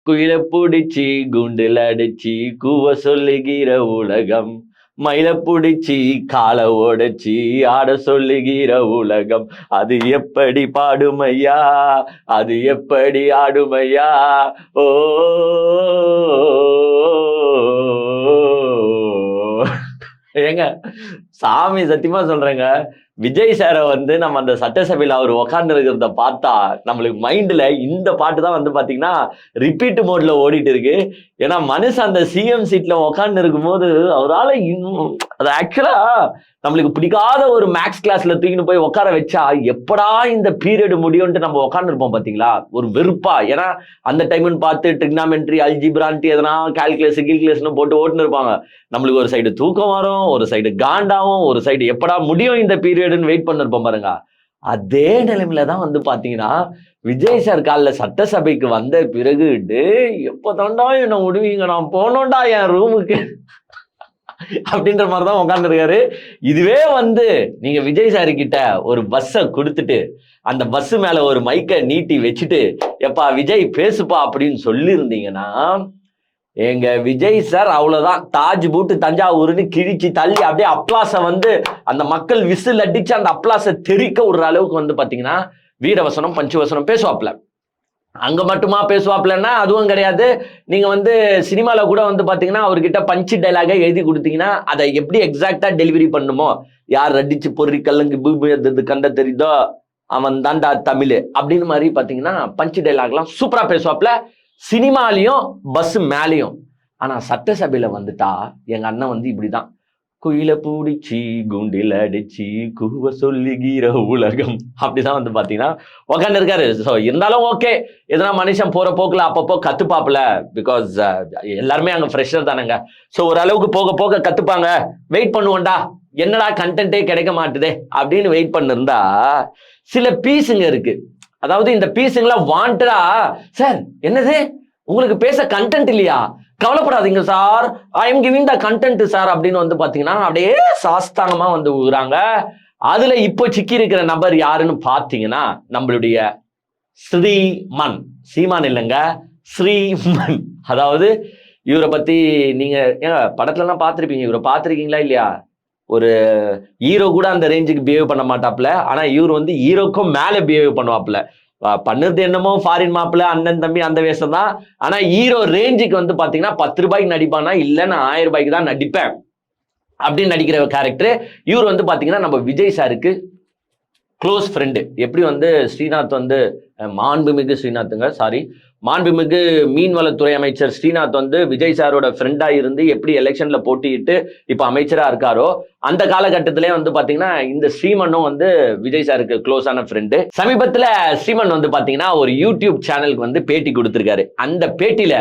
குயில புடிச்சி குண்டுல அடிச்சு கூவ சொல்லுகிற உலகம், மயில புடிச்சி காலை ஓடச்சி ஆட சொல்லுகிற உலகம், அது எப்படி பாடுமையா, அது எப்படி ஆடுமையா. ஓ ஏங்க, சாமி சத்தியமா சொல்றேங்க, விஜய் சாரை வந்து நம்ம அந்த சட்டசபையில அவர் உட்கார்ந்து இருக்கிறத பார்த்தா நம்மளுக்கு மைண்ட்ல இந்த பாட்டு தான் வந்து பாத்தீங்கன்னா ரிப்பீட் மோட்ல ஓடிட்டு இருக்கு. ஏன்னா மனுஷன் அந்த சிஎம் சீட்ல உட்கார்ந்து இருக்கும் போது அவரால் இன்னும் அது ஆக்சுவலா நம்மளுக்கு பிடிக்காத ஒரு மேக்ஸ் கிளாஸ்ல தூக்கின்னு போய் உட்கார வச்சா எப்படா இந்த பீரியட் முடியும்ட்டு நம்ம உட்கார்ந்து இருப்போம் பாத்தீங்களா, ஒரு வெறுப்பா. ஏன்னா அந்த டைம்னு பார்த்து ட்ரிக்னாமெட்ரி அல்ஜிப்ரான்ட்டு எதனா கால்குலேஷன் போட்டு ஓட்டுன்னு இருப்பாங்க. நம்மளுக்கு ஒரு சைடு தூக்கம் வரும், ஒரு சைடு காண்டாவும், ஒரு சைடு எப்படா முடியும் இந்த பீரியட்னு வெயிட் பண்ணிருப்போம் பாருங்க. அதே நிலைமையில தான் வந்து பாத்தீங்கன்னா விஜய் சார் காலைல சட்டசபைக்கு வந்த பிறகு, டேய் எப்ப தாண்டா என்ன விடுவீங்க, நான் போனோம்டா என் ரூமுக்கு அப்படின்ற மாதிரிதான் உட்கார்ந்துருக்காரு. இதுவே வந்து நீங்க விஜய் சார் கிட்ட ஒரு பஸ்ஸை கொடுத்துட்டு அந்த பஸ் மேல ஒரு மைக்கை நீட்டி வச்சுட்டு எப்பா விஜய் பேசுப்பா அப்படின்னு சொல்லி இருந்தீங்கன்னா, எங்க விஜய் சார் அவ்வளவுதான் தாஜ் பூட்டு தஞ்சாவூர்னு கிழிச்சு தள்ளி அப்படியே அப்ளாஸ வந்து அந்த மக்கள் விசில் அடிச்சு அந்த அப்ளாஸ தெறிக்க விடுற அளவுக்கு வந்து பாத்தீங்கன்னா வீரவசனம் பஞ்சவசனம் பேசுவாப்ல. அங்க மட்டுமா பேசுவாப்லன்னா அதுவும் கிடையாது. நீங்க வந்து சினிமால கூட வந்து பாத்தீங்கன்னா அவர்கிட்ட பஞ்சு டைலாக எழுதி கொடுத்தீங்கன்னா அதை எப்படி எக்ஸாக்டா டெலிவரி பண்ணுமோ, யார் அடிச்சு பொறி கல்லங்கு பூமி கண்ட தெரியுதோ அவன் தாண்டா தமிழ் அப்படின்னு மாதிரி பாத்தீங்கன்னா பஞ்சு டைலாக்லாம் சூப்பரா பேசுவாப்ல, சினிமாலையும் பஸ் மேலையும். ஆனா சட்டசபையில வந்துட்டா எங்க அண்ணன் வந்து இப்படிதான், குயில பூடிச்சி குண்டில் அடிச்சு கூவ சொல்லுகிற உலகம் அப்படிதான் வந்து பாத்தீங்கன்னா உக்காந்து இருக்காரு. ஸோ இருந்தாலும் ஓகே, எதனா மனுஷன் போற போக்குல அப்பப்போ கத்துப்பாப்புல, பிகாஸ் எல்லாருமே அங்க ஃப்ரெஷர் தானேங்க. ஸோ ஓரளவுக்கு போக போக கத்துப்பாங்க, வெயிட் பண்ணுவோம்டா, என்னடா கண்டென்ட்டே கிடைக்க மாட்டுதே அப்படின்னு வெயிட் பண்ணிருந்தா சில பீஸுங்க இருக்கு. அதாவது இந்த பீஸுங்களா வாண்டடா, சார் என்னது உங்களுக்கு பேச கண்டென்ட் இல்லையா, கவலைப்படாதீங்க sir, I am giving the content sir அப்படின்னு வந்து பாத்தீங்கன்னா அப்படியே சாஸ்தாங்கமா வந்து ஊறாங்க. அதுல இப்போ சிக்கி இருக்கிற நபர் யாருன்னு பாத்தீங்கன்னா நம்மளுடைய ஸ்ரீமன், சீமான் இல்லைங்க ஸ்ரீமன். அதாவது இவரை பத்தி நீங்க படத்துல எல்லாம் பாத்திருப்பீங்க, இவரை பாத்திருக்கீங்களா இல்லையா? ஒரு ஹீரோ கூட அந்த ரேஞ்சுக்கு பிஹேவ் பண்ண மாட்டாப்ல, ஆனா இவர் வந்து ஹீரோக்கும் மேல பிஹேவ் பண்ணுவாப்ல. பண்ணுறது என்னமோ ஃபாரின் மாப்பிள்ள அண்ணன் தம்பி அந்த வேஷம் தான். ஆனா ஹீரோ ரேஞ்சுக்கு வந்து பாத்தீங்கன்னா 10 ரூபாய்க்கு நடிப்பானா, இல்ல நான் 1000 ரூபாய்க்கு தான் நடிப்பேன் அப்படின்னு நடிக்கிற கேரக்டர். இவர் வந்து பாத்தீங்கன்னா நம்ம விஜய் சாருக்கு க்ளோஸ் ஃப்ரெண்டு. எப்படி வந்து ஸ்ரீநாத் வந்து மாண்புமிகு ஸ்ரீநாத்துங்க சாரி மாண்புமிகு மீன்வளத்துறை அமைச்சர் ஸ்ரீநாத் வந்து விஜய் சாரோட ஃப்ரெண்டா இருந்து எப்படி எலெக்ஷன்ல போட்டியிட்டு இப்ப அமைச்சரா இருக்காரோ, அந்த காலகட்டத்திலே வந்து பாத்தீங்கன்னா இந்த ஸ்ரீமனும் வந்து விஜய் சாருக்கு க்ளோஸான ஃப்ரெண்டு. சமீபத்துல ஸ்ரீமன் வந்து பாத்தீங்கன்னா ஒரு யூடியூப் சேனலுக்கு வந்து பேட்டி கொடுத்திருக்காரு. அந்த பேட்டியில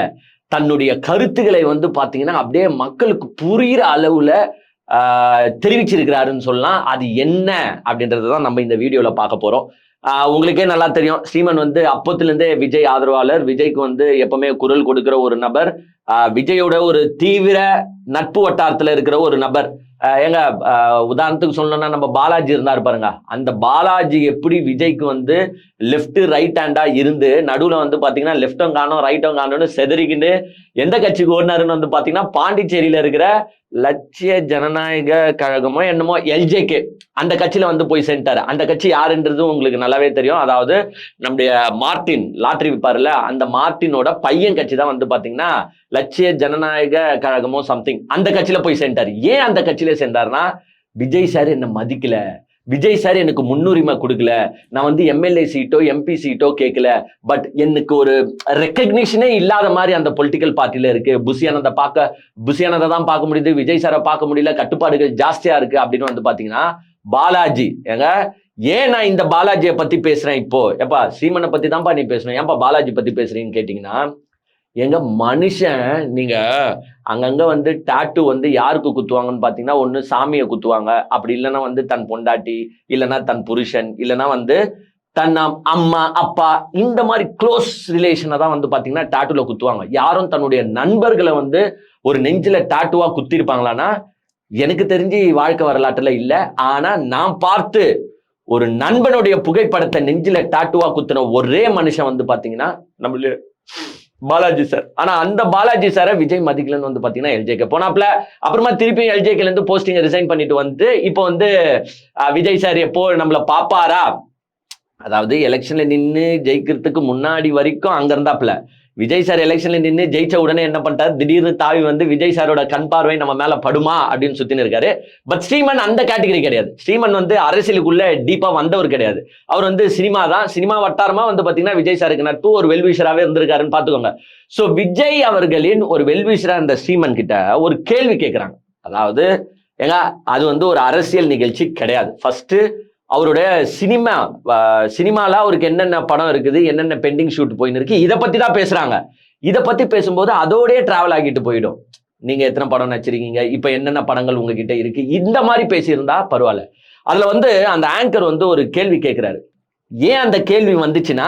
தன்னுடைய கருத்துக்களை வந்து பாத்தீங்கன்னா அப்படியே மக்களுக்கு புரிகிற அளவுல தெரிவிச்சிருக்கிறாருன்னு சொல்லலாம். அது என்ன அப்படின்றதான் நம்ம இந்த வீடியோல பார்க்க போறோம். உங்களுக்கே நல்லா தெரியும், ஸ்ரீமன் வந்து அப்பத்திலிருந்தே விஜய் ஆதரவாளர், விஜய்க்கு வந்து எப்பவுமே குரல் கொடுக்கிற ஒரு நபர், விஜயோட ஒரு தீவிர நட்பு வட்டாரத்துல இருக்கிற ஒரு நபர். ஏங்க உதாரணத்துக்கு சொல்லணும்னா நம்ம பாலாஜி இருந்தாரு பாருங்க, அந்த பாலாஜி எப்படி விஜய்க்கு வந்து லெப்ட் ரைட் ஹேண்டா இருந்து நடுவுல வந்து பாத்தீங்கன்னா லெப்டும் காணும் ரைட்டும் காணும்னு செதறிக்கிட்டு எந்த கட்சிக்கு ஓடினாருன்னு வந்து பாத்தீங்கன்னா பாண்டிச்சேரியில இருக்கிற லட்சிய ஜனநாயக கழகமோ என்னமோ எல்ஜேகே அந்த கட்சியில வந்து போய் சேர்ந்துட்டாரு. அந்த கட்சி யாருன்றது உங்களுக்கு நல்லாவே தெரியும். அதாவது நம்முடைய மார்டின் லாட்டரி விப்பாருல, அந்த மார்டினோட பையன் கட்சி தான் வந்து பாத்தீங்கன்னா லட்சிய ஜனநாயக கழகமோ சம்திங், அந்த கட்சியில போய் சேர்ந்தாரு. ஏன் அந்த கட்சியில சேர்ந்தாருன்னா, விஜய் சார் என்ன மதிக்கல, விஜய் சார் எனக்கு முன்னுரிமை கொடுக்கல, நான் வந்து எம்எல்ஏ சீட்டோ எம்பி சீட்டோ கேட்கல, பட் எனக்கு ஒரு ரெக்கக்னிஷனே இல்லாத மாதிரி அந்த பொலிட்டிக்கல் பார்ட்டில இருக்கு. புசியானதை தான் பார்க்க முடியுது, விஜய் சாரை பார்க்க முடியல, கட்டுப்பாடுகள் ஜாஸ்தியா இருக்கு அப்படின்னு வந்து பாத்தீங்கன்னா பாலாஜி. ஏங்க ஏன் நான் இந்த பாலாஜியை பத்தி பேசுறேன் இப்போ, எப்பா சீமனை பத்தி தான்ப்பா நீ பேசணும், ஏன்பா பாலாஜி பத்தி பேசுறீங்கன்னு கேட்டீங்கன்னா, எங்க மனுஷன் நீங்க அங்கங்க வந்து டாட்டூ வந்து யாருக்கு குத்துவாங்கன்னு பாத்தீங்கன்னா, ஒண்ணு சாமியை குத்துவாங்க, அப்படி இல்லைன்னா வந்து தன் பொண்டாட்டி, இல்லைன்னா தன் புருஷன், இல்லைன்னா வந்து தன் அம்மா அப்பா, இந்த மாதிரி க்ளோஸ் ரிலேஷனை தான் வந்து பாத்தீங்கன்னா டாட்டூல குத்துவாங்க. யாரும் தன்னுடைய நண்பர்களை வந்து ஒரு நெஞ்சில டாட்டூவா குத்திருப்பாங்களான்னா எனக்கு தெரிஞ்சு வாழ்க்கை வரலாற்றுல இல்ல. ஆனா நான் பார்த்து ஒரு நண்பனுடைய புகைப்படத்தை நெஞ்சில டாட்டூவா குத்துன ஒரே மனுஷன் வந்து பாத்தீங்கன்னா பாலாஜி சார். ஆனா அந்த பாலாஜி சாரை விஜய் மதிக்கலன்னு வந்து பாத்தீங்கன்னா எல்ஜேகே போனாப்ல. அப்புறமா திருப்பி எல்ஜேகேல இருந்து போஸ்டிங் ரிசைன் பண்ணிட்டு வந்து இப்போ வந்து விஜய் சார் எப்போ நம்மள பாப்பாரா, அதாவது எலெக்ஷன்ல நின்னு ஜெயிக்கிறதுக்கு முன்னாடி வரைக்கும் அங்க இருந்தாப்ல. விஜய் சார் எலெக்ஷன்ல நின்று ஜெயிச்ச உடனே என்ன பண்ணிட்டாரு, திடீர்னு தாவி வந்து விஜய் சாரோட கண் பார்வை நம்ம மேல படுமா அப்படின்னு சுத்தின்னு இருக்காரு. பட் ஸ்ரீமன் அந்த கேட்டகரி கிடையாது. ஸ்ரீமன் வந்து அரசியலுக்குள்ள டீப்பா வந்தவர் கிடையாது. அவர் வந்து சினிமா தான், சினிமா வட்டாரமா வந்து பாத்தீங்கன்னா விஜய் சாருக்கு நட்பு, ஒரு வெல்விஷராகவே இருந்திருக்காருன்னு பாத்துக்கோங்க. சோ விஜய் அவர்களின் ஒரு வெல்விஷரா இந்த ஸ்ரீமன் கிட்ட ஒரு கேள்வி கேட்கிறாங்க. அதாவது ஏங்க அது வந்து ஒரு அரசியல் நிகழ்ச்சி கிடையாது. ஃபர்ஸ்ட் அவருடைய சினிமால அவருக்கு என்னென்ன படம் இருக்குது, என்னென்ன பெண்டிங் ஷூட் போயின்னு இருக்கு, இதை பத்தி தான் பேசுறாங்க. இதை பத்தி பேசும்போது அதோடய டிராவல் ஆகிட்டு போயிடும். நீங்க எத்தனை படம் நடிச்சிருக்கீங்க, இப்ப என்னென்ன படங்கள் உங்ககிட்ட இருக்கு, இந்த மாதிரி பேசியிருந்தா பரவாயில்ல. அதுல வந்து அந்த ஆங்கர் வந்து ஒரு கேள்வி கேட்கிறாரு. ஏன் அந்த கேள்வி வந்துச்சுன்னா,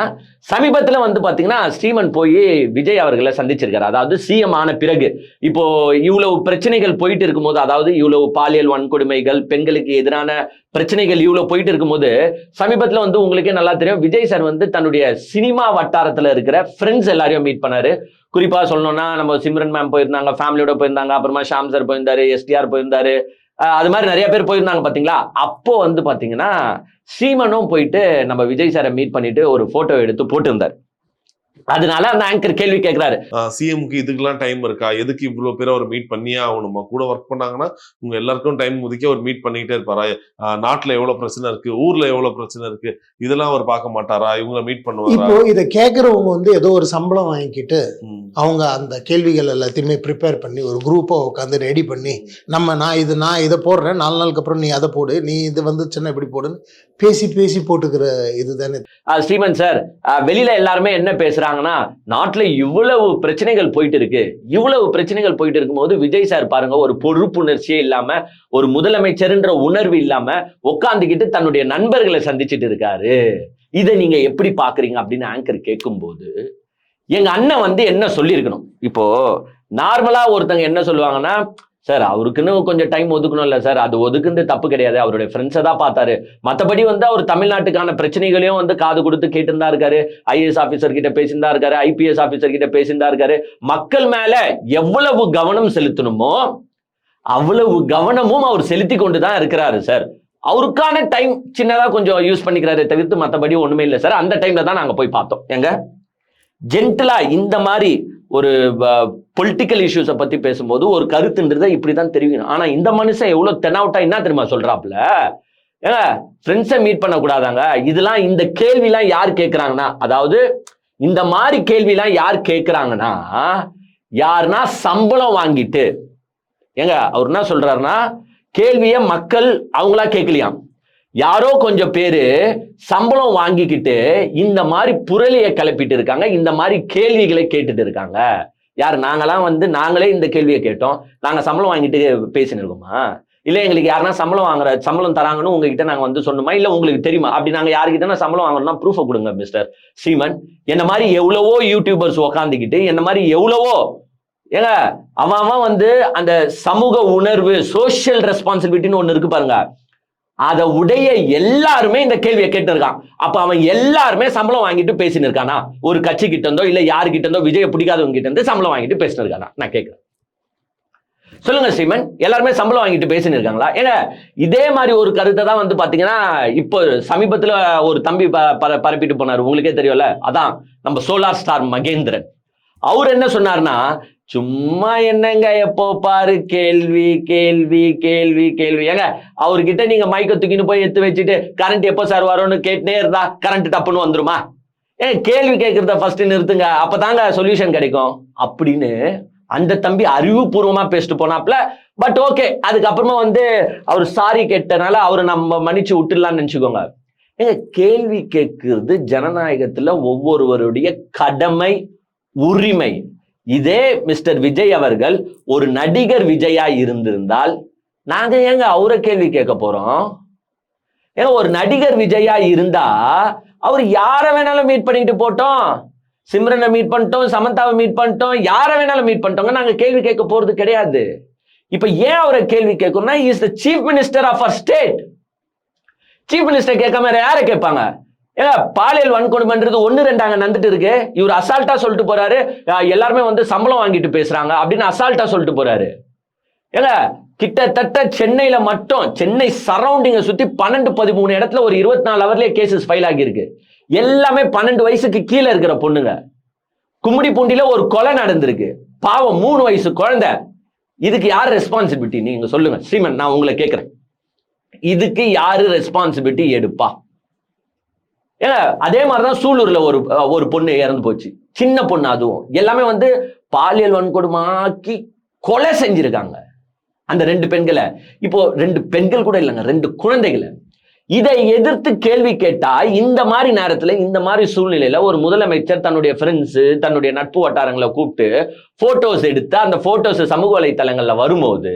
சமீபத்துல வந்து பாத்தீங்கன்னா ஸ்ரீமன் போய் விஜய் அவர்களை சந்திச்சிருக்காரு. அதாவது சிஎம் ஆன பிறகு இப்போ இவ்வளவு பிரச்சனைகள் போயிட்டு இருக்கும்போது, அதாவது இவ்வளவு பாலியல் வன்கொடுமைகள், பெண்களுக்கு எதிரான பிரச்சனைகள் இவ்வளவு போயிட்டு இருக்கும்போது, சமீபத்துல வந்து உங்களுக்கே நல்லா தெரியும், விஜய் சார் வந்து தன்னுடைய சினிமா வட்டாரத்துல இருக்கிற ஃப்ரெண்ட்ஸ் எல்லாரையும் மீட் பண்ணாரு. குறிப்பா சொல்லணும்னா நம்ம சிம்ரன் மேம் போயிருந்தாங்க, ஃபேமிலியோட போயிருந்தாங்க, அப்புறமா ஷாம் சார் போயிருந்தாரு, எஸ்டிஆர் போயிருந்தாரு, அது மாதிரி நிறைய பேர் போயிருந்தாங்க பாத்தீங்களா. அப்போ வந்து பாத்தீங்கன்னா ஸ்ரீமனும் போயிட்டு நம்ம விஜய் சாரை மீட் பண்ணிட்டு ஒரு போட்டோ எடுத்து போட்டிருந்தார். அதனால அந்த ஆங்கர் கேள்வி கேட்கிறாரு, சிஎம்க்கு இதுக்கெல்லாம் டைம் இருக்கா, எதுக்கு இவ்வளவு பேரை அவர் மீட் பண்ணியே ஆகணுமா, கூட ஒர்க் பண்ணாங்கன்னா உங்க எல்லாருக்கும் டைம் ஒதுக்கி அவர் மீட் பண்ணிக்கிட்டே இருப்பாரா, நாட்டுல எவ்வளவு பிரச்சனை இருக்கு, ஊர்ல எவ்வளவு பிரச்சனை இருக்கு, இதெல்லாம் அவர் பார்க்க மாட்டாரா, இவங்க மீட் பண்ணுவாரா? இப்போ இதை கேட்கறவங்க வந்து ஏதோ ஒரு சம்பளம் வாங்கிக்கிட்டு அவங்க அந்த கேள்விகள் எல்லாத்தையுமே ப்ரிப்பேர் பண்ணி ஒரு குரூப்பா உட்காந்து ரெடி பண்ணி நான் இதை போடுறேன், 4 நாளுக்கு அப்புறம் நீ அதை போடு, நீ இது வந்து சின்ன இப்படி போடுன்னு பேசி போட்டுக்கிற இதுதானே. ஸ்ரீமன் சார் வெளியில எல்லாருமே என்ன பேசுறாங்கன்னா, நாட்டுல இவ்வளவு பிரச்சனைகள் போயிட்டு இருக்கு, இவ்வளவு பிரச்சனைகள் போயிட்டு இருக்கும்போது விஜய் சார் பாருங்க ஒரு பொறுப்புணர்ச்சியே இல்லாம, ஒரு முதலமைச்சர்ன்ற உணர்வு இல்லாம உட்காந்துக்கிட்டு தன்னுடைய நண்பர்களை சந்திச்சுட்டு இருக்காரு, இதை நீங்க எப்படி பாக்குறீங்க அப்படின்னு ஆங்கர் கேட்கும்போது, எங்க அண்ணன் வந்து என்ன சொல்லியிருக்கணும். இப்போ நார்மலா ஒருத்தங்க என்ன சொல்லுவாங்கன்னா, சார் அவருக்குன்னு கொஞ்சம் டைம் ஒதுக்கணும் இல்ல சார், அது ஒதுக்குறது தப்பு கிடையாது, அவருடைய ஃப்ரெண்ட்ஸை தான் பார்த்தாரு, மற்றபடி வந்து அவர் தமிழ்நாட்டுக்கான பிரச்சனைகளையும் வந்து காது கொடுத்து கேட்டுதான் இருக்காரு, ஐஏஎஸ் ஆபீசர் கிட்ட பேசியிருந்தா இருக்காரு, ஐபிஎஸ் ஆபீசர் கிட்ட பேசியிருந்தா இருக்காரு, மக்கள் மேல எவ்வளவு கவனம் செலுத்தணுமோ அவ்வளவு கவனமும் அவர் செலுத்தி கொண்டுதான் இருக்கிறாரு சார். அவருக்கான டைம் சின்னதா கொஞ்சம் யூஸ் பண்ணிக்கிறாரு தவிர்த்து மற்றபடி ஒண்ணுமே இல்லை சார். அந்த டைம்ல தான் நாங்க போய் பார்த்தோம். எங்க ஜென்டலா இந்த மாதிரி ஒரு பொலிட்டிக்கல் இஷ்யூஸை பத்தி பேசும்போது ஒரு கருத்துன்றதை இப்படிதான் தெரிவிக்கணும். ஆனா இந்த மனுஷன் எவ்வளவு தெனாவட்டா என்ன தெரியுமா சொல்றாப்புல, ஏங்க ஃப்ரெண்ட்ஸை மீட் பண்ண கூடாதாங்க, இதெல்லாம் இந்த கேள்விலாம் யார் கேட்கிறாங்கன்னா, அதாவது இந்த மாதிரி கேள்விலாம் யார் கேட்கிறாங்கன்னா, யாருன்னா சம்பளம் வாங்கிட்டு, ஏங்க அவர் என்ன சொல்றாருன்னா, கேள்விய மக்கள் அவங்களா கேட்கலையாம், யாரோ கொஞ்சம் பேரு சம்பளம் வாங்கிக்கிட்டு இந்த மாதிரி புரளியை கிளப்பிட்டு இருக்காங்க, இந்த மாதிரி கேள்விகளை கேட்டுட்டு இருக்காங்க. யார் நாங்களாம் வந்து நாங்களே இந்த கேள்வியை கேட்டோம், நாங்க சம்பளம் வாங்கிட்டு பேசின்னு இருக்கோமா, இல்ல எங்களுக்கு யாருன்னா சம்பளம் தராங்கன்னு உங்ககிட்ட நாங்க வந்து சொன்னோமா, இல்ல உங்களுக்கு தெரியுமா, அப்படி நாங்க யாருக்கிட்ட சம்பளம் வாங்கணும்னா ப்ரூஃபை கொடுங்க மிஸ்டர் ஸ்ரீமன். என்ன மாதிரி எவ்வளவோ யூடியூபர்ஸ் உக்காந்துக்கிட்டு என்ன மாதிரி எவ்வளவோ, ஏங்க அவன் வந்து அந்த சமூக உணர்வு சோசியல் ரெஸ்பான்சிபிலிட்டின்னு ஒண்ணு இருக்கு பாருங்க, அதை உடைய எல்லாருமே இந்த கேள்வியை கேட்டு இருக்கான். அப்ப அவன் எல்லாருமே சம்பளம் வாங்கிட்டு பேசின்னு இருக்கானா, ஒரு கட்சி கிட்ட இருந்தோ இல்ல யாருக்கிட்ட இருந்தோ விஜய பிடிக்காதவங்க கிட்ட இருந்து சம்பளம் வாங்கிட்டு பேசின்னு இருக்கானா, நான் கேட்கிறேன். சொல்லுங்க ஸ்ரீமன், எல்லாருமே சம்பளம் வாங்கிட்டு பேசின்னு இருக்காங்களா? ஏங்க இதே மாதிரி ஒரு கருத்தை தான் வந்து பாத்தீங்கன்னா இப்போ சமீபத்துல ஒரு தம்பி பரப்பிட்டு போனாரு, உங்களுக்கே தெரியும்ல, அதான் நம்ம சோலார் ஸ்டார் மகேந்திரன். அவர் என்ன சொன்னார்னா, சும்மா என்னங்க எப்போ பாரு கேள்வி கேள்வி கேள்வி கேள்வி, ஏங்க அவர்கிட்ட நீங்க மைக்க தூக்கின்னு போய் எடுத்து வச்சுட்டு கரண்ட் எப்போ சார் வரும்னு கேட்டுனே இருந்தா கரண்ட் டப்புன்னு வந்துருமா? ஏங்க கேள்வி கேட்கறத ஃபர்ஸ்ட் நிறுத்துங்க, அப்பதாங்க சொல்யூஷன் கிடைக்கும் அப்படின்னு அந்த தம்பி அறிவுபூர்வமா பேசிட்டு போனாப்ல. பட் ஓகே, அதுக்கப்புறமா வந்து அவர் சாரி கேட்டனால அவரை நம்ம மன்னிச்சு விட்டுடலாம்னு நினைச்சுக்கோங்க. ஏங்க கேள்வி கேட்கிறது ஜனநாயகத்துல ஒவ்வொருவருடைய கடமை, உரிமை. இதே மிஸ்டர் விஜய் அவர்கள் ஒரு நடிகர் விஜயா இருந்திருந்தால் நாங்க ஏங்க அவரை கேள்வி கேட்க போறோம்? ஏன்னா ஒரு நடிகர் விஜயா இருந்தா அவர் யாரை வேணாலும் மீட் பண்ணிட்டு போட்டோம், சிம்ரனை மீட் பண்ணிட்டோம், சமந்தாவை மீட் பண்ணிட்டோம், யாரை வேணாலும் மீட் பண்ணிட்டோங்க, நாங்க கேள்வி கேட்க போறது கிடையாது. இப்ப ஏன் அவரை கேள்வி கேட்கணும்னா, is the chief minister of our state. Chief minister கேட்காம யாரை கேட்பாங்க? ஏங்க பாலியல் வன்கொடுமைன்றது 1-2 நடந்துட்டு இருக்கு. இவர் அசால்ட்டா சொல்லிட்டு போறாரு, எல்லாருமே வந்து சம்பளம் வாங்கிட்டு பேசுறாங்க அப்படின்னு அசால்ட்டா சொல்லிட்டு போறாரு. ஏங்க கிட்டத்தட்ட சென்னையில மட்டும், சென்னை சரௌண்டிங்கை சுத்தி 12-13 இடத்துல ஒரு 24 ஹவர்லயே கேசஸ் ஃபைல் ஆகியிருக்கு. எல்லாமே 12 வயசுக்கு கீழே இருக்கிற பொண்ணுங்க. கும்மிடிப்பூண்டியில ஒரு கொலை நடந்திருக்கு, பாவம் 3 வயசு குழந்தை. இதுக்கு யார் ரெஸ்பான்சிபிலிட்டி நீங்க சொல்லுங்க ஸ்ரீமன், நான் உங்களை கேட்கிறேன். இதுக்கு யாரு ரெஸ்பான்சிபிலிட்டி எடுப்பா? ஏங்க அதே மாதிரிதான் சூலூர்ல ஒரு பொண்ணு இறந்து போச்சு, சின்ன பொண்ணு. அதுவும் எல்லாமே வந்து பாலியல் வன்கொடுமையாக்கி கொலை செஞ்சிருக்காங்க அந்த 2 பெண்களை. இப்போ 2 பெண்கள் கூட இல்லைங்க, 2 குழந்தைகளை. இதை எதிர்த்து கேள்வி கேட்டா இந்த மாதிரி நேரத்துல, இந்த மாதிரி சூழ்நிலையில ஒரு முதலமைச்சர் தன்னுடைய ஃப்ரெண்ட்ஸ், தன்னுடைய நட்பு வட்டாரங்களை கூப்பிட்டு போட்டோஸ் எடுத்து அந்த போட்டோஸ் சமூக வலைத்தளங்கள்ல வரும்போது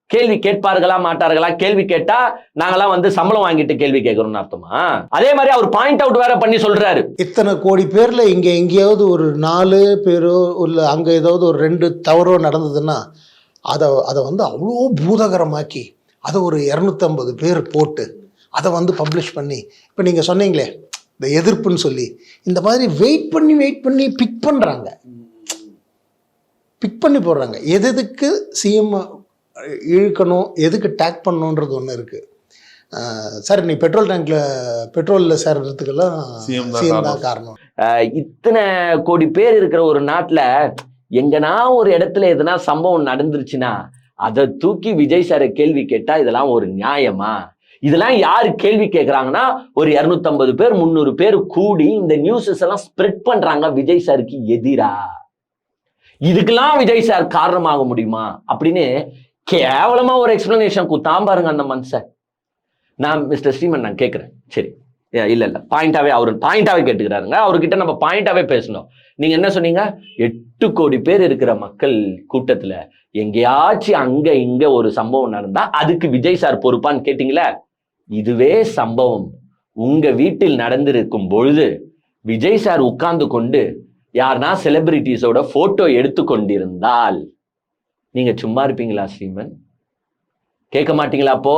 கேள்வி கேட்பார்களா மாட்டார்களா? கேள்வி கேட்டா நாங்கெல்லாம் வந்து சம்பளம் வாங்கிட்டு கேள்வி கேட்கறோம்னு அர்த்தமா? அதே மாதிரி அவர் பாயிண்ட் அவுட் வேற பண்ணி சொல்றாரு, இத்தனை கோடி பேர்ல இங்க எங்கேயாவது ஒரு 4 பேரோ இல்ல அங்க ஏதாவது ஒரு 2 தவறோ நடந்ததுன்னா அதை வந்து அவ்வளோ பூதகரமாக்கி அதை ஒரு 250 பேர் போட்டு அதை வந்து பப்ளிஷ் பண்ணி, இப்போ நீங்கள் சொன்னீங்களே இந்த எதிர்ப்புன்னு சொல்லி, இந்த மாதிரி வெயிட் பண்ணி பிக் பண்ணுறாங்க, பிக் பண்ணி போடுறாங்க. எதுக்கு சிஎம் இழுக்கணும், எதுக்கு டேக் பண்ணணுன்றது ஒன்று இருக்குது. சார் நீ பெட்ரோலில் சேர்றதுக்கெல்லாம் சிஎம் தான் காரணம். இத்தனை கோடி பேர் இருக்கிற ஒரு நாட்டில் எங்கன்னா ஒரு இடத்துல எதுனா சம்பவம் நடந்துருச்சுன்னா அதை தூக்கி விஜய் சாரை கேள்வி கேட்டா இதெல்லாம் ஒரு நியாயமா? இதெல்லாம் யாரு கேள்வி கேட்கறாங்கன்னா ஒரு 250 பேர் 300 பேர் கூடி இந்த நியூஸஸ் எல்லாம் ஸ்ப்ரெட் பண்றாங்க விஜய் சாருக்கு எதிரா. இதுக்கெல்லாம் விஜய் சார் காரணமாக முடியுமா அப்படின்னு கேவலமா ஒரு எக்ஸ்பிளனேஷன் குத்தாம் பாருங்க அந்த மனுஷன். நான் மிஸ்டர் ஸ்ரீமன் நான் கேட்கிறேன், சரி இல்ல பாயிண்டாவே அவர் பாயிண்டாவே கேட்டுக்கிறாருங்க, அவர்கிட்ட நம்ம பாயிண்டாவே பேசணும். நீங்க என்ன சொன்னீங்க? 8 கோடி பேர் இருக்கிற மக்கள் கூட்டத்துல எங்கேயாச்சும் அங்க இங்க ஒரு சம்பவம் நடந்தா அதுக்கு விஜய் சார் பொறுப்பான்னு கேட்டீங்களே. இதுவே சம்பவம் உங்க வீட்டில் நடந்திருக்கும் பொழுது விஜய் சார் உட்கார்ந்து கொண்டு யாருன்னா செலிபிரிட்டிஸோட போட்டோ எடுத்து கொண்டிருந்தால் நீங்க சும்மா இருப்பீங்களா ஸ்ரீமன்? கேட்க மாட்டீங்களா? அப்போ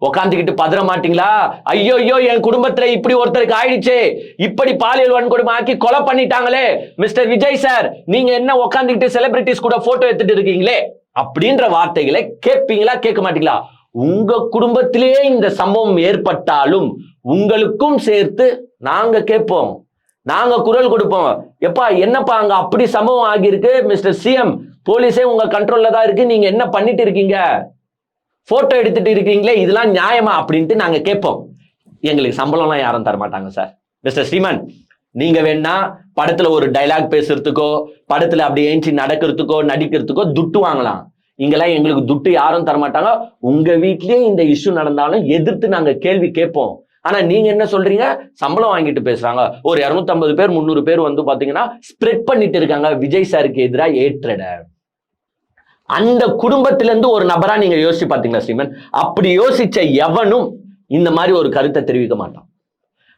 உக்காந்துக்கிட்டு பதற மாட்டீங்களா? ஐயோ என் குடும்பத்துல இப்படி ஒருத்தருக்கு ஆயிடுச்சு, இப்படி பாலியல் வன்கொடுமை ஆக்கி கொலை பண்ணிட்டாங்களே மிஸ்டர் விஜய் சார், நீங்க என்ன உக்காந்துக்கிட்டு செலிபிரிட்டிஸ் கூட போட்டோ எடுத்துட்டு இருக்கீங்களே அப்படின்ற வார்த்தைகளை கேட்பீங்களா கேட்க மாட்டீங்களா? உங்க குடும்பத்திலேயே இந்த சம்பவம் ஏற்பட்டாலும் உங்களுக்கும் சேர்த்து நாங்க கேட்போம், நாங்க குரல் கொடுப்போம். எப்பா என்னப்பா அங்க அப்படி சம்பவம் ஆகியிருக்கு மிஸ்டர் சிஎம், போலீஸே உங்க கண்ட்ரோல்ல தான் இருக்கு, நீங்க என்ன பண்ணிட்டு இருக்கீங்க, போட்டோ எடுத்துட்டு இருக்கீங்களே, இதெல்லாம் நியாயமா அப்படின்ட்டு நாங்க கேட்போம். எங்களுக்கு சம்பளம்லாம் யாரும் தர மாட்டாங்க சார். மிஸ்டர் ஸ்ரீமன், நீங்க வேணா படத்துல ஒரு டைலாக் பேசுறதுக்கோ படத்துல அப்படி ஏஞ்சி நடக்கிறதுக்கோ நடிக்கிறதுக்கோ துட்டு வாங்கலாம். இங்கெல்லாம் எங்களுக்கு துட்டு யாரும் தரமாட்டாங்க. உங்க வீட்லயே இந்த இஷ்யூ நடந்தாலும் எதிர்த்து நாங்க கேள்வி கேட்போம். ஆனா நீங்க என்ன சொல்றீங்க? சம்பளம் வாங்கிட்டு பேசுறாங்க. ஒரு 250 பேர் 300 பேர் வந்து பாத்தீங்கன்னா ஸ்ப்ரெட் பண்ணிட்டு இருக்காங்க விஜய் சாருக்கு எதிராக ஏற்றட. அந்த குடும்பத்திலிருந்து ஒரு நபரா நீங்க யோசிச்சு பாத்தீங்களா ஸ்ரீமன்? அப்படி யோசிச்ச எவனும் இந்த மாதிரி ஒரு கருத்தை தெரிவிக்க மாட்டான்.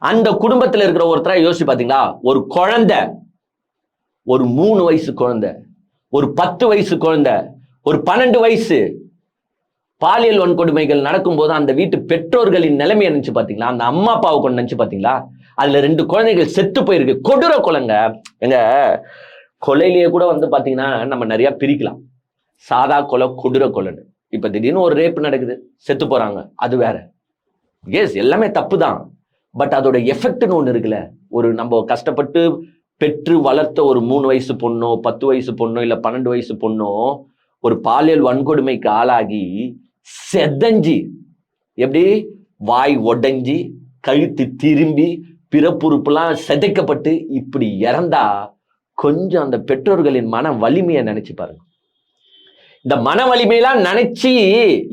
அந்த குடும்பத்துல இருக்கிற ஒருத்தரா யோசிச்சு பாத்தீங்களா? ஒரு குழந்தை, ஒரு 3 வயசு குழந்தை, ஒரு 10 வயசு குழந்தை, ஒரு 12 வயசு பாலியல் வன்கொடுமைகள் நடக்கும்போது அந்த வீட்டு பெற்றோர்களின் நிலைமையை நினைச்சு பாத்தீங்களா? அந்த அம்மா அப்பாவை கொண்டு நினைச்சு பாத்தீங்களா? அதுல 2 குழந்தைகள் செத்து போயிருக்கு. கொடூர கொலைங்க. எங்க கொலையிலேயே கூட வந்து பாத்தீங்கன்னா நம்ம நிறைய பிரிக்கலாம். சாதா கொலை, கொடூர கொலைன்னு. இப்ப திடீர்னு ஒரு ரேப் நடக்குது, செத்து போறாங்க, அது வேற. எஸ், எல்லாமே தப்பு தான். பட் அதோட எஃபெக்ட்னு ஒண்ணு இருக்குல்ல. ஒரு நம்ம கஷ்டப்பட்டு பெற்று வளர்த்த ஒரு 3 வயசு பொண்ணோ 10 வயசு பொண்ணோ இல்ல 12 வயசு பொண்ணோ ஒரு பாலியல் வன்கொடுமைக்கு ஆளாகி செதஞ்சி, எப்படி வாய் உடைஞ்சி கழுத்து திரும்பி பிறப்புறுப்புலாம் செதைக்கப்பட்டு இப்படி இறந்தா கொஞ்சம் அந்த பெற்றோர்களின் மன வலிமையை நினைச்சு பாருங்க. இந்த மன வலிமையெல்லாம் நினைச்சு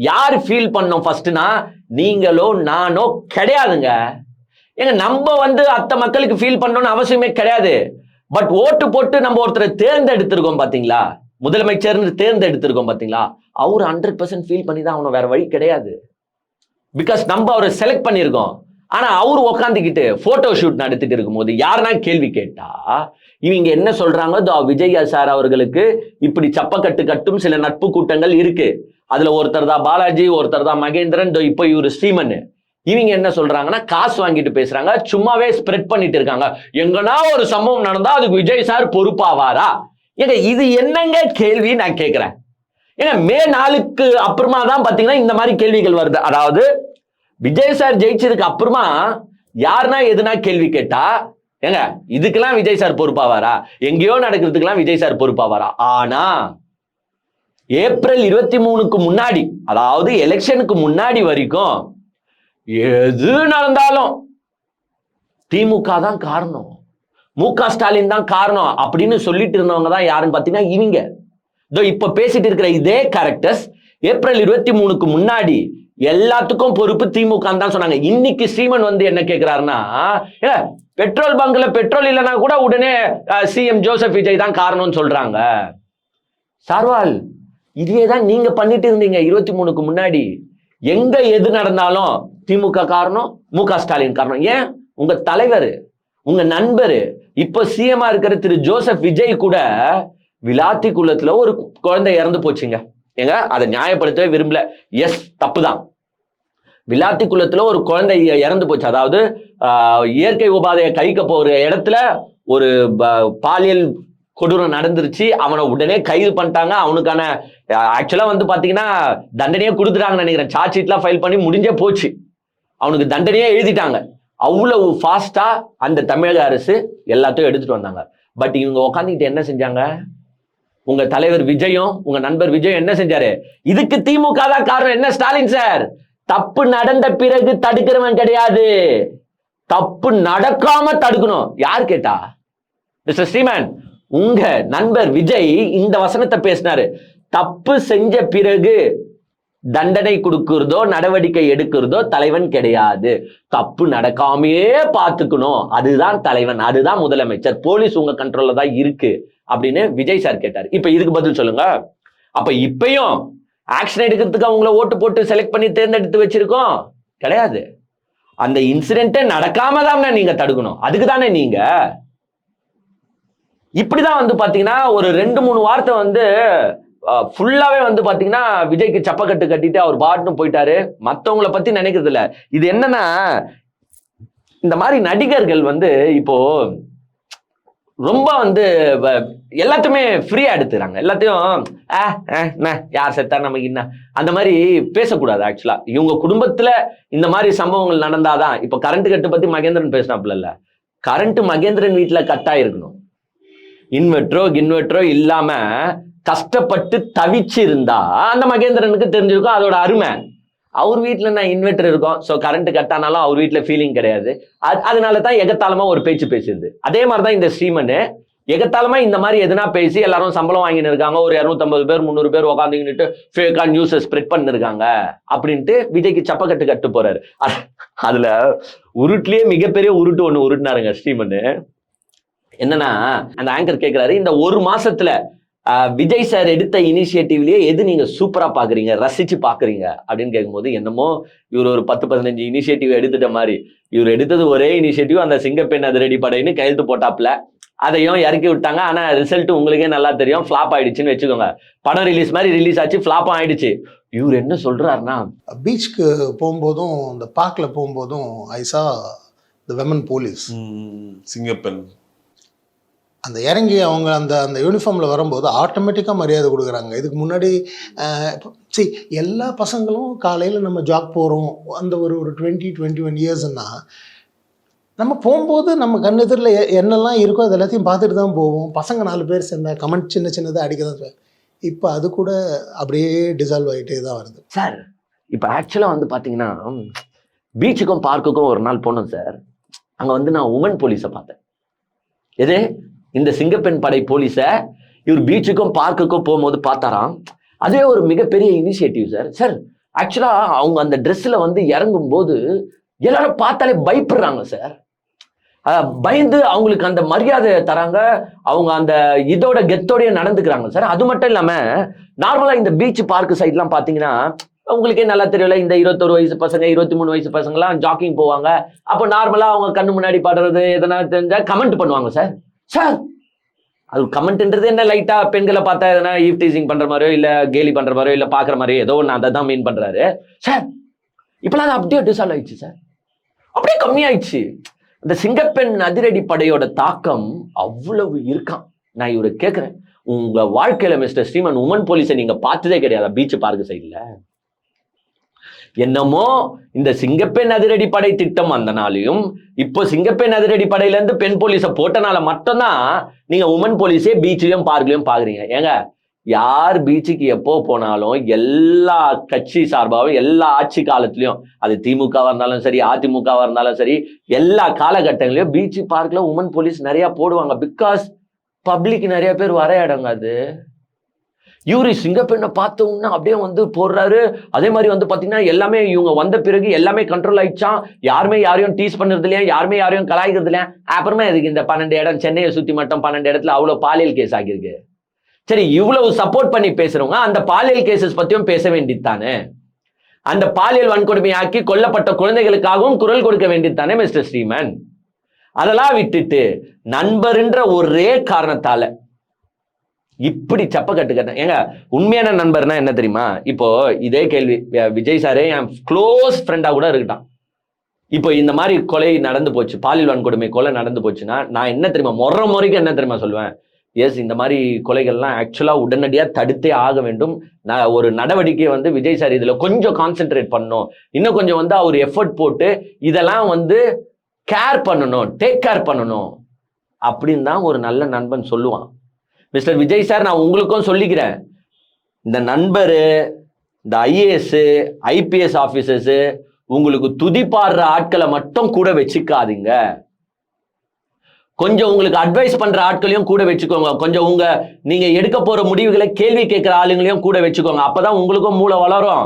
யார் ஃபீல் பண்ணோம் ஃபர்ஸ்ட்னா? நீங்களோ நானோ கிடையாதுங்க. ஏங்க நம்ம வந்து அத்த மக்களுக்கு ஃபீல் பண்ணணும்னு அவசியமே கிடையாது. பட் ஓட்டு போட்டு நம்ம ஒருத்தரை தேர்ந்தெடுத்திருக்கோம் பாத்தீங்களா, முதலமைச்சர்னு தேர்ந்தெடுத்திருக்கோம் பாத்தீங்களா, அவரு 100% ஃபீல் பண்ணி தான் அவனை, வேற வழி கிடையாது. பிகாஸ் நம்ம அவரை செலக்ட் பண்ணியிருக்கோம். ஆனா அவரு உக்காந்துக்கிட்டு போட்டோ ஷூட் நடத்திட்டு இருக்கும்போது யாருன்னா கேள்வி கேட்டா இவங்க என்ன சொல்றாங்க? விஜய் சார் அவர்களுக்கு இப்படி சப்பக்கட்டு கட்டும் சில நட்பு கூட்டங்கள் இருக்கு. அதுல ஒருத்தர் தான் பாலாஜி, ஒருத்தர் தான் மகேந்திரன், இப்போ இவரு ஸ்ரீமன். இவங்க என்ன சொல்றாங்கன்னா காசு வாங்கிட்டு பேசுறாங்க, சும்மாவே ஸ்ப்ரெட் பண்ணிட்டு இருக்காங்க. எங்கன்னா ஒரு சம்பவம் நடந்தா அதுக்கு விஜய் சார் பொறுப்பாவாரா? ஏங்க இது என்னங்க கேள்வி நான் கேட்கிறேன். ஏங்க மே 4க்கு அப்புறமா தான் பாத்தீங்கன்னா இந்த மாதிரி கேள்விகள் வருது. அதாவது விஜய் சார் ஜெயிச்சதுக்கு அப்புறமா யாருன்னா எதுனா கேள்வி கேட்டா, ஏங்க இதுக்கெல்லாம் விஜய் சார் பொறுப்பாவாரா? எங்கேயோ நடக்கிறதுக்கெல்லாம் விஜய் சார் பொறுப்பாவாரா? ஆனா ஏப்ரல் 23க்கு முன்னாடி, அதாவது எலெக்ஷனுக்கு முன்னாடி வரைக்கும் எது நடந்தாலும் திமுக தான் காரணம், மு.க. ஸ்டாலின் தான் காரணம் அப்படின்னு சொல்லிட்டு இருந்தவங்க தான் யாருன்னு பாத்தீங்கன்னா இவங்க. இப்ப பேசிட்டு இருக்கிற இதே கேரக்டர்ஸ் ஏப்ரல் 23க்கு முன்னாடி எல்லாத்துக்கும் பொறுப்பு திமுக தான் சொன்னாங்க. இன்னைக்கு ஸ்ரீமன் வந்து என்ன கேட்கிறாருன்னா, பெட்ரோல் பங்க்ல பெட்ரோல் இல்லைன்னா கூட உடனே சிஎம் ஜோசப் விஜய் தான் காரணம்னு சொல்றாங்க. சார்வால் இதே தான் நீங்க பண்ணிட்டு இருந்தீங்க 23க்கு முன்னாடி. எங்க எது நடந்தாலும் திமுக காரணம், மு.க. ஸ்டாலின் காரணம். ஏன் உங்க தலைவர், உங்க நண்பர், இப்ப சிஎம்ஆ இருக்கிற திரு ஜோசப் விஜய் கூட விளாத்தி குளத்துல ஒரு குழந்தை இறந்து போச்சுங்க. ஏங்க அதை நியாயப்படுத்தவே விரும்பல. எஸ், தப்புதான். விளாத்தி குளத்துல ஒரு குழந்தை இறந்து போச்சு. அதாவது இயற்கை உபாதையை கழிக்க போற இடத்துல ஒரு பாலியல் கொடூரம் நடந்துருச்சு. அவனை உடனே கைது பண்ணிட்டாங்க. அவனுக்கான ஆக்சுவலா வந்து பாத்தீங்கன்னா தண்டனையே கொடுத்துட்டாங்கன்னு நினைக்கிறேன். சார்ஜ் ஷீட்லாம் ஃபைல் பண்ணி முடிஞ்சே போச்சு. அவனுக்கு தண்டனையே எழுதிட்டாங்க. அவ்வளவு ஃபாஸ்டா அந்த தமிழக அரசு எல்லாத்தையும் எடுத்துட்டு வந்தாங்க. பட் இவங்க உட்காந்துக்கிட்டு என்ன செஞ்சாங்க? உங்க தலைவர் விஜயும் உங்க நண்பர் விஜயும் என்ன செஞ்சாரு? இதுக்கு திமுக தான் காரணம். என்ன ஸ்டாலின் சார், தப்பு நடந்த பிறகு தடுக்கிறவன் கிடையாது, தப்பு நடக்காம தடுக்கணும். யார் கேட்டா? மிஸ்டர் ஸ்ரீமன், உங்க நண்பர் விஜய் இந்த வசனத்தை பேசினாரு. தப்பு செஞ்ச பிறகு தண்டனை கொடுக்கிறதோ நடவடிக்கை எடுக்கிறதோ தலைவன் கிடையாது, தப்பு நடக்காமையே பார்த்துக்கணும், அதுதான் தலைவன், அதுதான் முதலமைச்சர், போலீஸ் உங்க கண்ட்ரோல்ல தான் இருக்கு அப்படின்னு விஜய் சார் கேட்டார். இப்ப இதுக்கு பதில் சொல்லுங்க. அப்ப இப்பயும் ஆக்ஷன் எடுக்கிறதுக்கு அவங்கள ஓட்டு போட்டு செலக்ட் பண்ணி தேர்ந்தெடுத்து வச்சிருக்கோம் கிடையாது. அந்த இன்சிடென்ட்டே நடக்காம தானே நீங்க தடுக்கணும், அதுக்கு தானே நீங்க. இப்படிதான் வந்து பாத்தீங்கன்னா ஒரு 2-3 வார்த்தை வந்து ஃபுல்லாவே வந்து பாத்தீங்கன்னா விஜய்க்கு சப்பக்கட்டு கட்டிட்டு அவர் பாட்டுன்னு போயிட்டாரு. மத்தவங்களை பத்தி நினைக்கிறது இல்ல. இது என்னன்னா, இந்த மாதிரி நடிகர்கள் வந்து இப்போ ரொம்ப வந்து எல்லாத்தையுமே ஃப்ரீயா எடுத்துறாங்க. எல்லாத்தையும் யார் செத்தா நமக்கு என்ன அந்த மாதிரி பேசக்கூடாது. ஆக்சுவலா இவங்க குடும்பத்துல இந்த மாதிரி சம்பவங்கள் நடந்தாதான். இப்போ கரண்ட் கட்டு பத்தி மகேந்திரன் பேசினாப்புல இல்ல, கரண்ட் மகேந்திரன் வீட்டுல கட்டா இருக்கணும். இன்வெர்டரோ இல்லாம கஷ்டப்பட்டு தவிச்சு இருந்தா அந்த மகேந்திரனுக்கு தெரிஞ்சிருக்கும் அதோட அருமை. அவர் வீட்டுல நான் இன்வெர்டர் இருக்கும், ஸோ கரண்ட் கட்டானாலும் அவர் வீட்டுல ஃபீலிங் கிடையாது. அதனால தான் எகத்தாளமா ஒரு பேச்சு பேசுது. அதே மாதிரிதான் இந்த ஸ்ரீமனு எகத்தாளமா இந்த மாதிரி எதுனா பேசி எல்லாரும் சம்பளம் வாங்கின்னு இருக்காங்க, ஒரு 250 பேர் 300 பேர் உட்காந்துக்கிட்டு ஃபேக்கா நியூஸை ஸ்ப்ரெட் பண்ணிருக்காங்க அப்படின்ட்டு விஜய்க்கு சப்பக்கட்டு கட்டு போறாரு. அதுல உருட்டுலயே மிகப்பெரிய உருட்டு ஒண்ணு உருட்டுனாருங்க ஸ்ரீமனு. என்னன்னா, அந்த ஆங்கர் கேட்கிறாரு, இந்த ஒரு மாசத்துல விஜய் சார் எடுத்த இனிஷியேட்டிவ்லயே எது நீங்க சூப்பரா பாக்குறீங்க, ரசிச்சு பாக்குறீங்க அப்படின்னு கேட்கும்போது, என்னமோ இவர் ஒரு 10-15 இனிஷியேட்டிவ் எடுத்துட்ட மாதிரி. இவர் எடுத்தது ஒரே இனிஷியேட்டிவ், அந்த சிங்கப்பெண் அதிரடி படைன்னு கையெழுத்து போட்டாப்ல, அதையும் இறக்கி விட்டாங்க. ஆனா ரிசல்ட் உங்களுக்கே நல்லா தெரியும், ஃபிளாப் ஆயிடுச்சுன்னு வச்சுக்கோங்க. படம் ரிலீஸ் மாதிரி ரிலீஸ் ஆச்சு, ஃபிளாப்பும் ஆயிடுச்சு. இவர் என்ன சொல்றாருன்னா, பீச்சுக்கு போகும்போதும் இந்த பார்க்ல போகும்போதும் ஐசா த விமன் போலீஸ் சிங்கப்பெண் அந்த இறங்கி அவங்க அந்த அந்த யூனிஃபார்மில் வரும்போது ஆட்டோமேட்டிக்காக மரியாதை கொடுக்குறாங்க. இதுக்கு முன்னாடி எல்லா பசங்களும் காலையில் நம்ம ஜாக் போகிறோம், அந்த ஒரு 20-21 இயர்ஸ்ன்னா நம்ம போகும்போது நம்ம கண்ணெதிரில் என்னெல்லாம் இருக்கோ அது எல்லாத்தையும் பார்த்துட்டு தான் போவோம். பசங்க 4 பேர் சேர்ந்தா கமெண்ட் சின்னதாக அடிக்க தான். இப்போ அது கூட அப்படியே டிசால்வ் ஆகிட்டே தான் வருது சார். இப்போ ஆக்சுவலாக வந்து பார்த்தீங்கன்னா பீச்சுக்கும் பார்க்குக்கும் ஒரு நாள் போனோம் சார். அங்கே வந்து நான் உமன் போலீஸை பார்த்தேன். எது இந்த சிங்கப்பெண் படை போலீஸை இவர் பீச்சுக்கும் பார்க்குக்கும் போகும்போது பார்த்தாராம். அதே ஒரு மிகப்பெரிய இனிஷியேட்டிவ் சார். சார் ஆக்சுவலா அவங்க அந்த ட்ரெஸ்ல வந்து இறங்கும் போது எல்லாரும் பார்த்தாலே பயப்படுறாங்க சார். பயந்து அவங்களுக்கு அந்த மரியாதை தராங்க, அவங்க அந்த இதோட கெத்தோடய நடந்துக்கிறாங்க சார். அது மட்டும் இல்லாம நார்மலா இந்த பீச் பார்க்கு சைட்லாம் பாத்தீங்கன்னா உங்களுக்கே நல்லா தெரியல, இந்த 21 வயசு பசங்க 23 வயசு பசங்கலாம் ஜாக்கிங் போவாங்க. அப்போ நார்மலா அவங்க கண்ணு முன்னாடி பாடுறது எதனா தெரிஞ்சா கமெண்ட் பண்ணுவாங்க சார். சார் அது கமெண்ட்ன்றது என்ன, லைட்டா பெண்களை பார்த்தா எதனா ஈவ் டீசிங் பண்ற மாதிரியோ இல்ல கேலி பண்ற மாதிரியோ இல்ல பாக்குற மாதிரியோ ஏதோ ஒன்று அதை தான் மீன் பண்றாரு சார். இப்பெல்லாம் அது அப்படியே டிசால்வ் ஆயிடுச்சு சார், அப்படியே கம்மியாயிடுச்சு. இந்த சிங்கப்பெண் அதிரடி படையோட தாக்கம் அவ்வளவு இருக்கான். நான் இவரை கேட்கிறேன், உங்க வாழ்க்கையில மிஸ்டர் ஸ்ரீமன் உமன் போலீஸை நீங்க பார்த்ததே கிடையாதா பீச் பார்க் சைட்ல? என்னமோ இந்த சிங்கப்பெண் அதிரடி படை திட்டம் வந்தனாலையும் இப்போ சிங்கப்பெண் அதிரடி படையில இருந்து பெண் போலீஸை போட்டனால மட்டும்தான் நீங்க உமன் போலீஸே பீச்லயும் பார்க்லயும் பாக்குறீங்க. ஏங்க, யார் பீச்சுக்கு எப்போ போனாலும் எல்லா கட்சி சார்பாகவும் எல்லா ஆட்சி காலத்திலயும், அது திமுகவா இருந்தாலும் சரி அதிமுகவா இருந்தாலும் சரி, எல்லா காலகட்டங்களையும் பீச் பார்க்ல உமன் போலீஸ் நிறைய போடுவாங்க. பிகாஸ் பப்ளிக் நிறைய பேர் வர இடங்க அது. இவரு சிங்கப்பெண்ணை பார்த்தோம்னா அப்படியே வந்து போடுறாரு. அதே மாதிரி வந்து பாத்தீங்கன்னா எல்லாமே இவங்க வந்த பிறகு எல்லாமே கண்ட்ரோல் ஆயிடுச்சான். யாருமே யாரையும் டீஸ் பண்ணுறது இல்லையா, யாருமே யாரையும் கலாய்க்கிறது இல்லையா. அப்புறமா இதுக்கு இந்த 12 இடம் சென்னையை சுத்தி மட்டும் 12 இடத்துல அவ்வளவு பாலியல் கேஸ் ஆகியிருக்கு. சரி, இவ்வளவு சப்போர்ட் பண்ணி பேசுறவங்க அந்த பாலியல் கேசஸ் பத்தியும் பேச வேண்டியதானே? அந்த பாலியல் வன்கொடுமையாக்கி கொல்லப்பட்ட குழந்தைகளுக்காகவும் குரல் கொடுக்க வேண்டியதானே மிஸ்டர் ஸ்ரீமன்? அதெல்லாம் விட்டுட்டு நண்பர்ன்ற ஒரே காரணத்தால இப்படி சப்ப கட்டுக்கட்ட. ஏங்க, உண்மையான நண்பர்னா என்ன தெரியுமா? இப்போ இதே கேள்வி விஜய் சாரே என் க்ளோஸ் ஃப்ரெண்டா கூட இருக்கட்டான். இப்போ இந்த மாதிரி கொலை நடந்து போச்சு, பாலியல் வன்கொடுமை கொலை நடந்து போச்சுன்னா நான் என்ன தெரியுமா முறைக்கு என்ன தெரியுமா சொல்லுவேன்? எஸ், இந்த மாதிரி கொலைகள்லாம் ஆக்சுவலா உடனடியா தடுத்தே ஆக வேண்டும். நான் ஒரு நடவடிக்கையை வந்து விஜய் சார் இதுல கொஞ்சம் கான்சென்ட்ரேட் பண்ணணும், இன்னும் கொஞ்சம் வந்து அவர் எஃபர்ட் போட்டு இதெல்லாம் வந்து கேர் பண்ணணும், டேக் கேர் பண்ணணும் அப்படின்னு தான் ஒரு நல்ல நண்பன் சொல்லுவான். மிஸ்டர் விஜய் சார், நான் உங்களுக்கும் சொல்லிக்கிறேன், இந்த நண்பரு, இந்த ஐஏஎஸ் ஐபிஎஸ் ஆபீசர்ஸ் உங்களுக்கு துதிப்பாடுற ஆட்களை மட்டும் கூட வச்சுக்காதீங்க. கொஞ்சம் உங்களுக்கு அட்வைஸ் பண்ற ஆட்களையும் கூட வச்சுக்கோங்க. கொஞ்சம் நீங்க எடுக்க போற முடிவுகளை கேள்வி கேட்கிற ஆளுங்களையும் கூட வச்சுக்கோங்க. அப்பதான் உங்களுக்கும் மூளை வளரும்.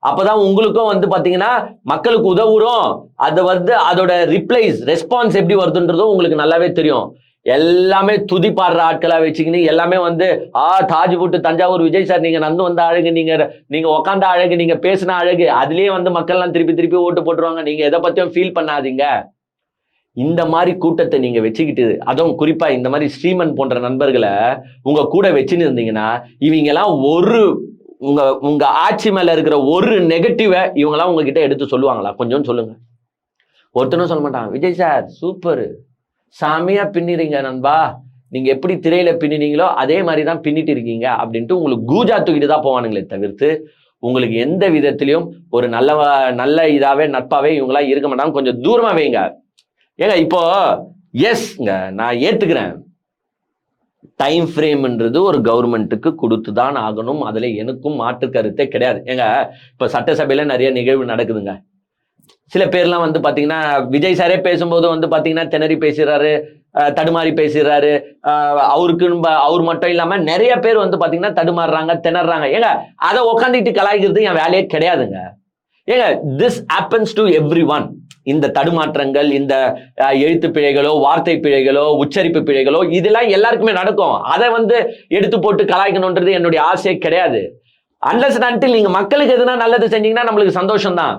அப்பதான் உங்களுக்கும் வந்து பாத்தீங்கன்னா மக்களுக்கு உதவுறோம். அது வந்து அதோட ரெஸ்பான்ஸ் எப்படி வருதுன்றதும் உங்களுக்கு நல்லாவே தெரியும். எல்லாமே துதி பாடுற ஆட்களா வச்சுக்கின்னு எல்லாமே வந்து தாஜ் போட்டு தஞ்சாவூர் விஜய் சார் நீங்க நந்து வந்த அழகு, நீங்க உக்காந்த அழகு, நீங்க பேசின அழகு, அதுலயே வந்து மக்கள்லாம் திருப்பி ஓட்டு போட்டுருவாங்க. நீங்க எதை பத்தியும் ஃபீல் பண்ணாதீங்க. இந்த மாதிரி கூட்டத்தை நீங்க வச்சுக்கிட்டு, அதுவும் குறிப்பா இந்த மாதிரி ஸ்ரீமன் போன்ற நண்பர்களை உங்க கூட வச்சுன்னு இருந்தீங்கன்னா, இவங்க எல்லாம் உங்க ஆட்சி மேல இருக்கிற ஒரு நெகட்டிவை இவங்கெல்லாம் உங்ககிட்ட எடுத்து சொல்லுவாங்களா? கொஞ்சம் சொல்லுங்க. ஒருத்தனும் சொல்ல மாட்டான். விஜய் சார் சூப்பர், சாமியா பின்னிறீங்க நண்பா, நீங்க எப்படி திரையில பின்னினீங்களோ அதே மாதிரி தான் பின்னிட்டு இருக்கீங்க அப்படின்ட்டு உங்களுக்கு கூஜா தூக்கிட்டு தான் போவானுங்களே தவிர்த்து உங்களுக்கு எந்த விதத்திலையும் ஒரு நல்ல இதாவே நட்பாவே இவங்களா இருக்க மாட்டாங்க. கொஞ்சம் தூரமா வைங்க. ஏங்க, இப்போ எஸ்ங்க, நான் ஏத்துக்கிறேன், டைம் ஃப்ரேம்ன்றது ஒரு கவர்மெண்ட்டுக்கு கொடுத்து தான் ஆகணும். அதுல எனக்கும் மாற்று கருத்தே கிடையாது. ஏங்க, இப்ப சட்டசபையில நிறைய நிகழ்வு நடக்குதுங்க. சில பேர்லாம் வந்து பாத்தீங்கன்னா விஜய் சாரே பேசும்போது வந்து பாத்தீங்கன்னா திணறி பேசுறாரு, தடுமாறி பேசுறாரு. அவர் மட்டும் இல்லாம நிறைய பேர் வந்து பாத்தீங்கன்னா தடுமாறுறாங்க, திணறாங்க. ஏங்க, அதை உக்காந்துட்டு கலாய்க்கிறது என் வேலையே கிடையாதுங்க. ஏங்க, this happens to every one. இந்த தடுமாற்றங்கள், இந்த எழுத்து பிழைகளோ, வார்த்தை பிழைகளோ, உச்சரிப்பு பிழைகளோ, இதெல்லாம் எல்லாருக்குமே நடக்கும். அதை வந்து எடுத்து போட்டு கலாய்க்கணும்ன்றது என்னுடைய ஆசையே கிடையாது. அன்லஸ் அன்டில் நீங்க மக்களுக்கு எதுனா நல்லது செஞ்சீங்கன்னா நம்மளுக்கு சந்தோஷம் தான்.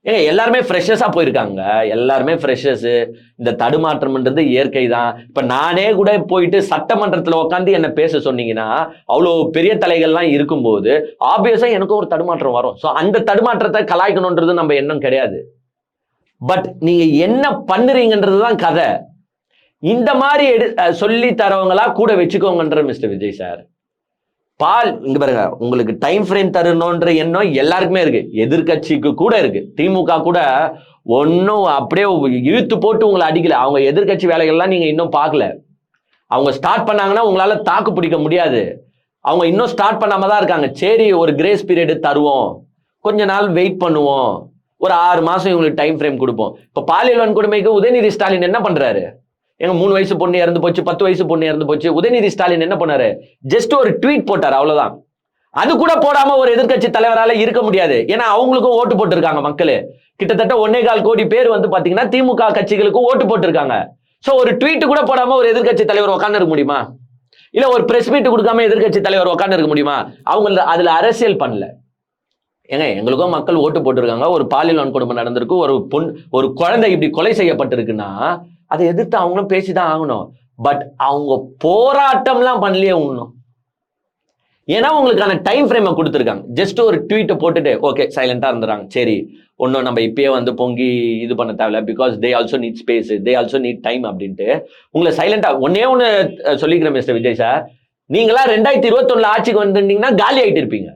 ஏங்க, எல்லாருமே ஃப்ரெஷர்ஸா போயிருக்காங்க, எல்லாருமே ஃப்ரெஷர்ஸ். இந்த தடுமாற்றம்ன்றது இயற்கை தான். இப்ப நானே கூட போயிட்டு சட்டமன்றத்துல உட்காந்து என்ன பேச சொன்னீங்கன்னா, அவ்வளோ பெரிய தலைகள்லாம் இருக்கும்போது ஆப்வியஸா எனக்கும் ஒரு தடுமாற்றம் வரும். ஸோ அந்த தடுமாற்றத்தை கலாய்க்கணுன்றது நம்ம எண்ணம் கிடையாது. பட் நீங்க என்ன பண்ணுறீங்கன்றது தான் கதை. இந்த மாதிரி சொல்லி தரவங்களா கூட வச்சுக்கோங்கன்ற மிஸ்டர் விஜய் சார். இங்க பாருங்க, உங்களுக்கு டைம் ஃப்ரேம் தரணும்ன்ற எண்ணம் எல்லாருக்குமே இருக்கு, எதிர்கட்சிக்கு கூட இருக்கு. திமுக கூட ஒன்னும் அப்படியே இழுத்து போட்டு உங்களை அடிக்கல. அவங்க எதிர்கட்சி வேலைகள்லாம் நீங்க இன்னும் பார்க்கல. அவங்க ஸ்டார்ட் பண்ணாங்கன்னா உங்களால தாக்கு பிடிக்க முடியாது. அவங்க இன்னும் ஸ்டார்ட் பண்ணாம தான் இருக்காங்க. சரி, ஒரு கிரேஸ் பீரியட் தருவோம், கொஞ்ச நாள் வெயிட் பண்ணுவோம், ஒரு 6 மாசம் இவங்களுக்கு டைம் ஃப்ரேம் கொடுப்போம். இப்ப பாலியல் வன்கொடுமைக்கு உதயநிதி ஸ்டாலின் என்ன பண்றாரு? எங்க 3 வயசு பொண்ணு இறந்து போச்சு, 10 வயசு பொண்ணு இறந்து போச்சு. உதயநிதி ஸ்டாலின் என்ன பண்ணாரு? ஜஸ்ட் ஒரு ட்வீட் போட்டார், அவ்வளவுதான். அது கூட போடாம ஒரு எதிர்கட்சி தலைவரால இருக்க முடியாது. ஏன்னா அவங்களுக்கும் ஓட்டு போட்டிருக்காங்க மக்கள். கிட்டத்தட்ட 1.25 கோடி பேர் வந்து பாத்தீங்கன்னா திமுக கட்சிகளுக்கும் ஓட்டு போட்டிருக்காங்க. சோ ஒரு ட்வீட் கூட போடாம ஒரு எதிர்கட்சி தலைவர் உட்கார்ந்து இருக்க முடியுமா? இல்ல ஒரு பிரஸ் மீட் கொடுக்காம எதிர்கட்சி தலைவர் உட்கார்ந்து இருக்க முடியுமா? அவங்க அதுல அரசியல் பண்ணல. ஏங்க, எங்களுக்கும் மக்கள் ஓட்டு போட்டிருக்காங்க. ஒரு பாலியல் வன்கொடுமை நடந்திருக்கு, ஒரு குழந்தை இப்படி கொலை செய்யப்பட்டிருக்குன்னா அதை எதிர்த்து அவங்களும் பேசிதான் ஆகணும். பட் அவங்க போராட்டம்லாம் பண்ணலையே ஒண்ணும். ஏன்னா உங்களுக்கான டைம் ஃப்ரேமை கொடுத்துருக்காங்க. ஜஸ்ட் ஒரு ட்வீட்டை போட்டுட்டு ஓகே சைலண்டா இருந்துறாங்க. சரி ஒன்றும் நம்ம இப்பயே வந்து பொங்கி இது பண்ண தேவையில்ல, because they also need space, they also need time அப்படின்ட்டு உங்களை சைலண்டா. ஒன்னே ஒன்று சொல்லிக்கிறேன் மிஸ்டர் விஜய் சார், நீங்களா 2021 ஆட்சிக்கு வந்துட்டீங்கன்னா காலி ஆகிட்டு இருப்பீங்க.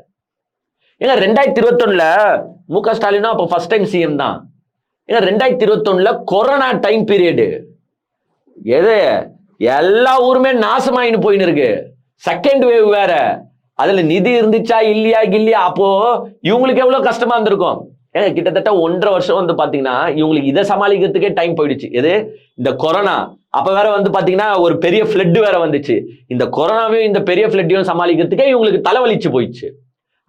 ஏங்க 2021 மு.க. ஸ்டாலினும் அப்போ ஃபர்ஸ்ட் டைம் சிஎம் தான். ஏங்க 2021 கொரோனா டைம் பீரியடு, எது எல்லா ஊருமே நாசமாயின்னு போயின்னு இருக்கு. செகண்ட் வேவ் வேற, அதுல நிதி இருந்துச்சா இல்லையா அப்போ இவங்களுக்கு எவ்வளவு கஷ்டமா இருந்திருக்கும். ஏங்க கிட்டத்தட்ட 1.5 வருஷம் வந்து பாத்தீங்கன்னா இவங்களுக்கு இதை சமாளிக்கிறதுக்கே டைம் போயிடுச்சு. எது இந்த கொரோனா, அப்ப வேற வந்து பாத்தீங்கன்னா ஒரு பெரிய ஃபிளட் வேற வந்துச்சு. இந்த கொரோனாவையும் இந்த பெரிய ஃபிளட்டையும் சமாளிக்கிறதுக்கே இவங்களுக்கு தலைவலிச்சு போயிடுச்சு.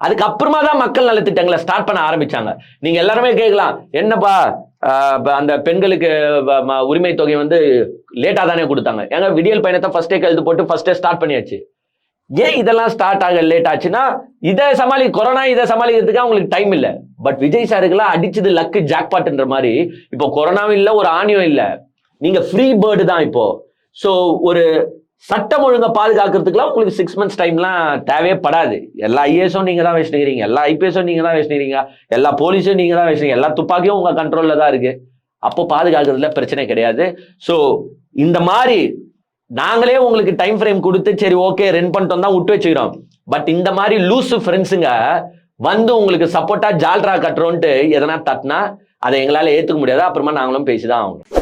அதுக்கப்புறமா தான் மக்கள் நலத்திட்டங்களை ஸ்டார்ட் பண்ண ஆரம்பிச்சாங்க. நீங்க எல்லாருமே கேட்கலாம், என்னப்பா அந்த பெண்களுக்கு உரிமை தொகை வந்து லேட்டா தானே கொடுத்தாங்க. ஏங்க விடியல் பயணத்தை ஃபர்ஸ்டே கழுத்து போட்டு ஃபர்ஸ்டே ஸ்டார்ட் பண்ணியாச்சு. ஏன் இதெல்லாம் ஸ்டார்ட் ஆக லேட் ஆச்சுன்னா கொரோனா இதை சமாளிக்கிறதுக்கு அவங்களுக்கு டைம் இல்லை. பட் விஜய் சாருக்குலாம் அடிச்சது லக்கு ஜாக்பாட்ன்ற மாதிரி இப்போ கொரோனாவும் இல்லை, ஒரு ஆணியும் இல்லை, நீங்க ஃப்ரீ பேர்டு தான் இப்போ. ஸோ ஒரு சட்டம் ஒழுங்கை பாதுகாக்கிறதுக்குலாம் உங்களுக்கு 6 months டைம்லாம் தேவைப்படாது. எல்லா ஐஏஎஸும் நீங்க தான் வச்சுக்கிறீங்க, எல்லா ஐபிஎஸும் நீங்க தான் வச்சுக்கிறீங்க, எல்லா போலீஸும் நீங்க தான் வச்சுக்கிறீங்க, எல்லா துப்பாக்கியும் உங்க கண்ட்ரோல்ல தான் இருக்கு. அப்போ பாதுகாக்கிறதுல பிரச்சனை கிடையாது. ஸோ இந்த மாதிரி நாங்களே உங்களுக்கு டைம் ஃப்ரேம் கொடுத்து சரி ஓகே ரன் பண்ணிட்டோம் தான் விட்டு வச்சுக்கிறோம். பட் இந்த மாதிரி லூசு ஃப்ரெண்ட்ஸுங்க வந்து உங்களுக்கு சப்போர்ட்டா ஜால்ரா கட்டுறோன்ட்டு எதனா தட்டினா அதை எங்களால் ஏற்றுக்க முடியாது. அப்புறமா நாங்களும் பேசிதான் ஆகணும்.